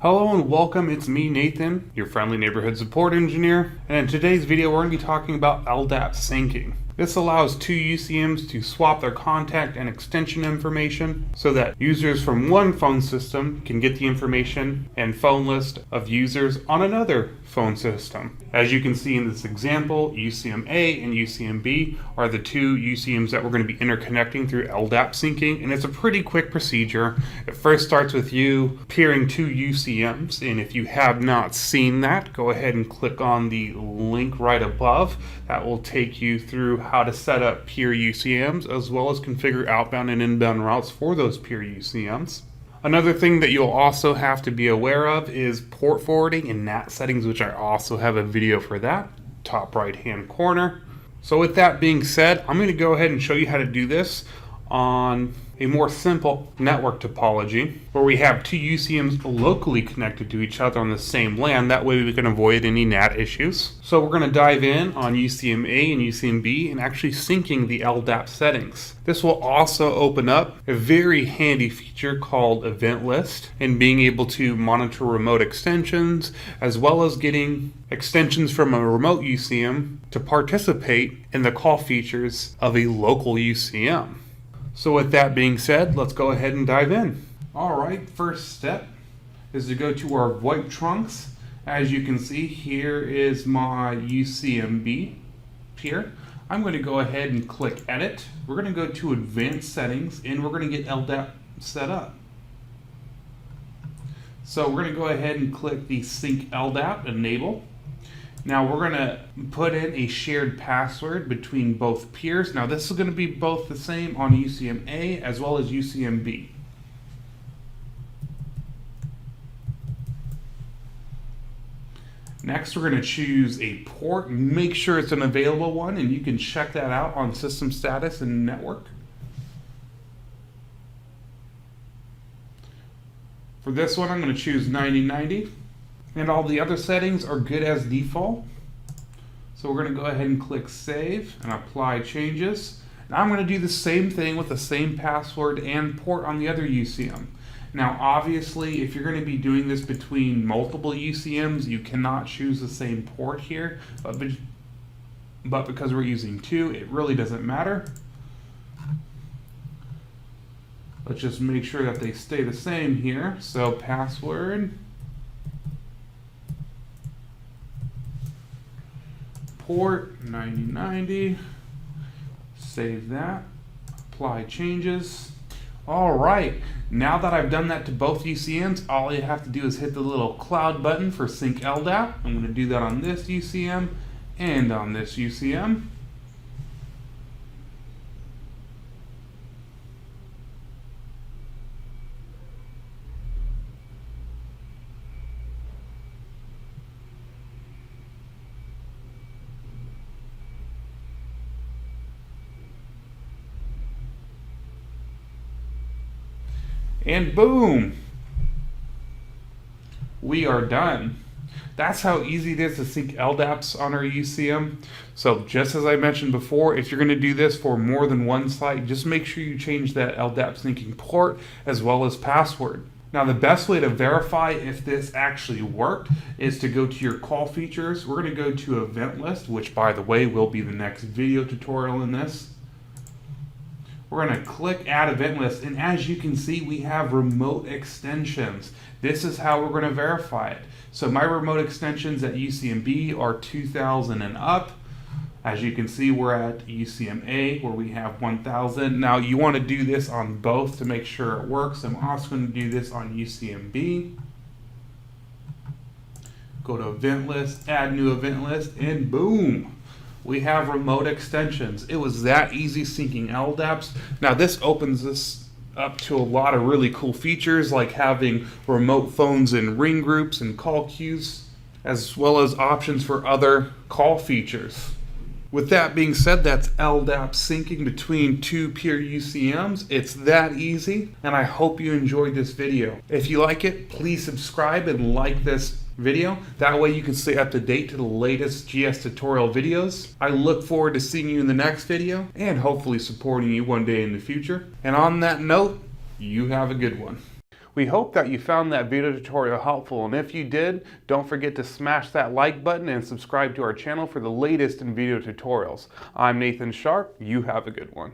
Hello and welcome, it's me Nathan, your friendly neighborhood support engineer, and in today's video we're going to be talking about LDAP syncing. This allows two UCMs to swap their contact and extension information so that users from one phone system can get the information and phone list of users on another phone system. As you can see in this example, UCM-A and UCM-B are the two UCMs that we're going to be interconnecting through LDAP syncing, and it's a pretty quick procedure. It first starts with you peering two UCMs, and if you have not seen that, go ahead and click on the link right above. That will take you through how to set up peer UCMs as well as configure outbound and inbound routes for those peer UCMs. Another thing that you'll also have to be aware of is port forwarding and NAT settings, which I also have a video for that, top right hand corner. So with that being said, I'm going to go ahead and show you how to do this on a more simple network topology where we have two UCMs locally connected to each other on the same LAN. That way we can avoid any NAT issues. So we're going to dive in on UCM-A and UCM-B and actually syncing the LDAP settings. This will also open up a very handy feature called event list and being able to monitor remote extensions as well as getting extensions from a remote UCM to participate in the call features of a local UCM. So with that being said, let's go ahead and dive in. Alright, first step is to go to our VoIP trunks. As you can see, here is my UCM-B here. I'm going to go ahead and click Edit. We're going to go to Advanced Settings and we're going to get LDAP set up. So we're going to go ahead and click the Sync LDAP Enable. Now we're going to put in a shared password between both peers. Now this is going to be both the same on UCM-A as well as UCM-B. Next we're going to choose a port. Make sure it's an available one and you can check that out on System Status and Network. For this one I'm going to choose 9090. And all the other settings are good as default. So we're going to go ahead and click Save and Apply Changes. Now I'm going to do the same thing with the same password and port on the other UCM. Now obviously if you're going to be doing this between multiple UCMs, you cannot choose the same port here. But because we're using two, it really doesn't matter. Let's just make sure that they stay the same here. So password, port 9090, save that, apply changes. Alright, now that I've done that to both UCMs, all you have to do is hit the little cloud button for Sync LDAP. I'm going to do that on this UCM and on this UCM. And boom, we are done. That's how easy it is to sync LDAPs on our UCM. So just as I mentioned before, if you're going to do this for more than one site, just make sure you change that LDAP syncing port as well as password. Now the best way to verify if this actually worked is to go to your call features. We're going to go to Event List, which by the way will be the next video tutorial in this. We're going to click Add Event List, and as you can see, we have remote extensions. This is how we're going to verify it. So my remote extensions at UCM-B are 2000 and up. As you can see, we're at UCM-A where we have 1000. Now you want to do this on both to make sure it works. I'm also going to do this on UCM-B. Go to Event List, Add New Event List, and boom! We have remote extensions. It was that easy syncing LDAPs. Now this opens this up to a lot of really cool features like having remote phones in ring groups and call queues, as well as options for other call features. With that being said, that's LDAP syncing between two peer UCMs. It's that easy, and I hope you enjoyed this video. If you like it, please subscribe and like this video. That way you can stay up to date to the latest GS tutorial videos. I look forward to seeing you in the next video and hopefully supporting you one day in the future. And on that note, you have a good one. We hope that you found that video tutorial helpful, and if you did, don't forget to smash that like button and subscribe to our channel for the latest in video tutorials. I'm Nathan Sharp. You have a good one.